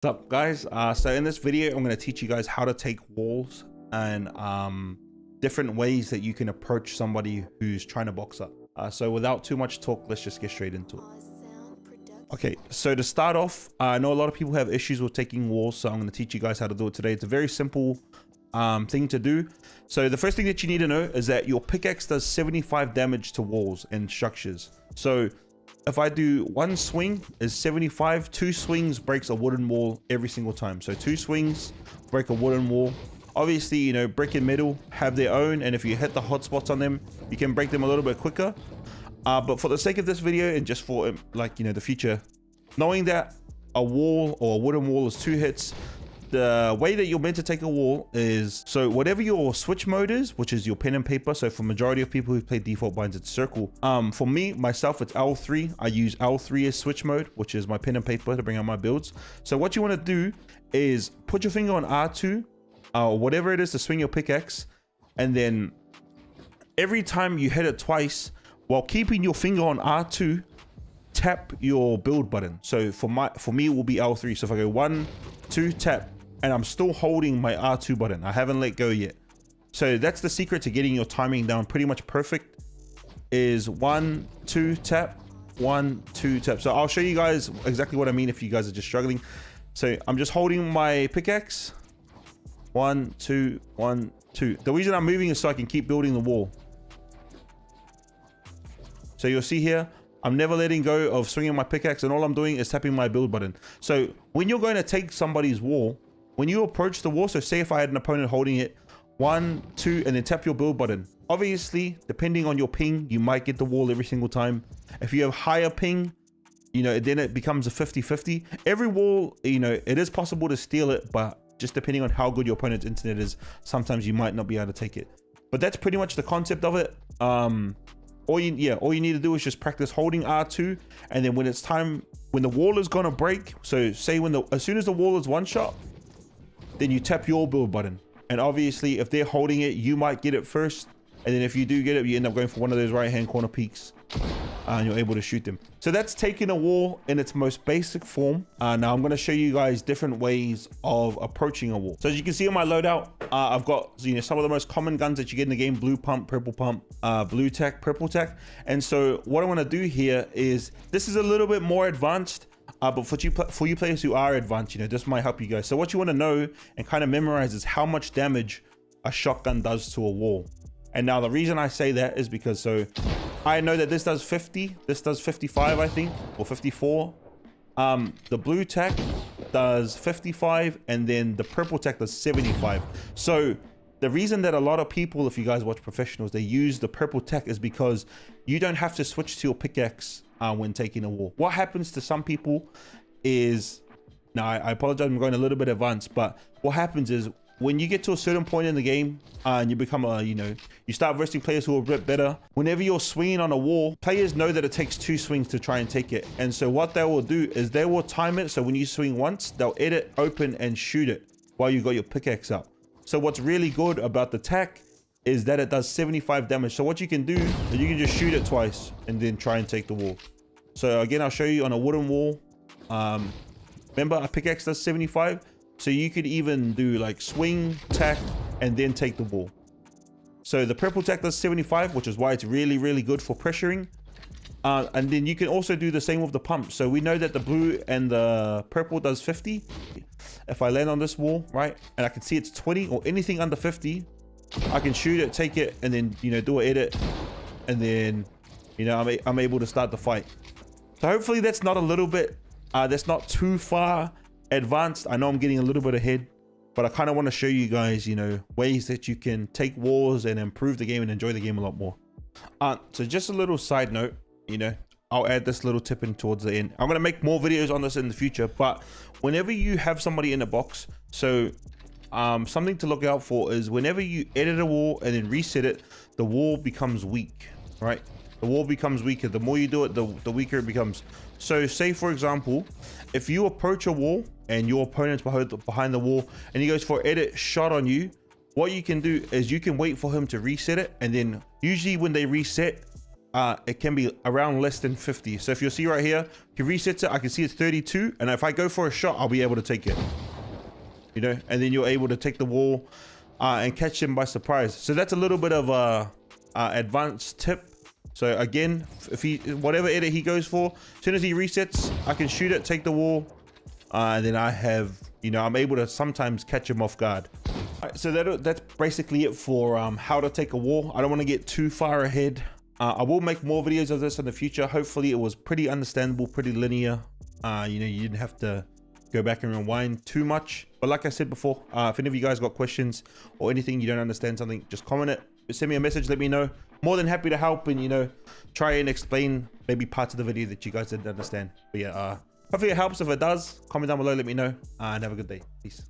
What's up, guys? So in this video I'm going to teach you guys how to take walls and different ways that you can approach somebody who's trying to box up. So without too much talk, let's just get straight into it. Okay, so to start off, I know a lot of people have issues with taking walls, so I'm going to teach you guys how to do it today. It's a very simple thing to do. So the first thing that you need to know is that your pickaxe does 75 damage to walls and structures. So if I do one swing is 75, two swings breaks a wooden wall every single time. So two swings break a wooden wall. Obviously, you know, brick and metal have their own, and if you hit the hot spots on them, you can break them a little bit quicker. But for the sake of this video and just for like, you know, the future, knowing that a wall or a wooden wall is 2 hits, the way that you're meant to take a wall is, so whatever your switch mode is, which is your pen and paper. So for majority of people who play default binds, it's circle. For me, myself, it's L3. I use L3 as switch mode, which is my pen and paper to bring out my builds. So what you want to do is put your finger on R2, or whatever it is to swing your pickaxe. And then every time you hit it twice, while keeping your finger on R2, tap your build button. So for me, it will be L3. So if I go 1, 2, tap, and I'm still holding my R2 button, I haven't let go yet. So that's the secret to getting your timing down pretty much perfect, is 1, 2, tap, 1, 2, tap. So I'll show you guys exactly what I mean if you guys are just struggling. So I'm just holding my pickaxe, 1, 2, 1, 2. The reason I'm moving is so I can keep building the wall. So you'll see here, I'm never letting go of swinging my pickaxe, and all I'm doing is tapping my build button. So when you're going to take somebody's wall, when you approach the wall, so say if I had an opponent holding it, 1, 2, and then tap your build button. Obviously, depending on your ping, you might get the wall every single time. If you have higher ping, you know, then it becomes a 50-50. Every wall, you know, it is possible to steal it, but just depending on how good your opponent's internet is, sometimes you might not be able to take it. But that's pretty much the concept of it. All you need to do is just practice holding R2, and then when it's time, when the wall is gonna break, so say as soon as the wall is one shot, then you tap your build button. And obviously if they're holding it, you might get it first, and then if you do get it, you end up going for one of those right hand corner peaks, and you're able to shoot them. So that's taking a wall in its most basic form. Now I'm going to show you guys different ways of approaching a wall. So as you can see on my loadout, I've got, you know, some of the most common guns that you get in the game: blue pump, purple pump, blue tack, purple tack. And so what I want to do here is, this is a little bit more advanced, but for you players who are advanced, you know, this might help you guys. So what you want to know and kind of memorize is how much damage a shotgun does to a wall. And now the reason I say that is because, so I know that this does 50, this does 55, I think, or 54. The blue tack does 55, and then the purple tack does 75. So the reason that a lot of people, if you guys watch professionals, they use the purple tack is because you don't have to switch to your pickaxe when taking a wall. What happens to some people is, now I apologize, I'm going a little bit advanced, but what happens is, when you get to a certain point in the game and you become you start versing players who are a bit better, whenever you're swinging on a wall, players know that it takes 2 swings to try and take it. And so what they will do is they will time it. So when you swing once, they'll edit, open, and shoot it while you got your pickaxe up. So what's really good about the tack is that it does 75 damage. So what you can do is you can just shoot it twice and then try and take the wall. So again, I'll show you on a wooden wall. Remember, a pickaxe does 75. So you could even do like swing, tack, and then take the wall. So the purple tack does 75, which is why it's really, really good for pressuring. And then you can also do the same with the pump. So we know that the blue and the purple does 50. If I land on this wall, right, and I can see it's 20 or anything under 50, I can shoot it, take it, and then, you know, do an edit. And then, you know, I'm able to start the fight. So hopefully that's not a little bit, that's not too far advanced. I know I'm getting a little bit ahead, but I kind of want to show you guys, you know, ways that you can take walls and improve the game and enjoy the game a lot more. So just a little side note, you know, I'll add this little tip in towards the end. I'm going to make more videos on this in the future, but whenever you have somebody in a box, so something to look out for is whenever you edit a wall and then reset it, the wall becomes weak, right? The wall becomes weaker. The more you do it, the weaker it becomes. So say, for example, if you approach a wall and your opponent's behind the wall and he goes for edit shot on you, what you can do is you can wait for him to reset it. And then usually when they reset, it can be around less than 50. So if you'll see right here, if you reset it, I can see it's 32, and if I go for a shot, I'll be able to take it, you know, and then you're able to take the wall and catch him by surprise. So that's a little bit of a advanced tip. So again, if he, whatever edit he goes for, as soon as he resets, I can shoot it, take the wall, and then I have, you know, I'm able to sometimes catch him off guard. All right, so that's basically it for how to take a wall. I don't want to get too far ahead. I will make more videos of this in the future. Hopefully it was pretty understandable, pretty linear. You know, you didn't have to go back and rewind too much. But like I said before, if any of you guys got questions or anything, you don't understand something, just comment it, send me a message, let me know. More than happy to help and, you know, try and explain maybe parts of the video that you guys didn't understand. But yeah, hopefully it helps. If it does, comment down below, let me know, and have a good day. Peace.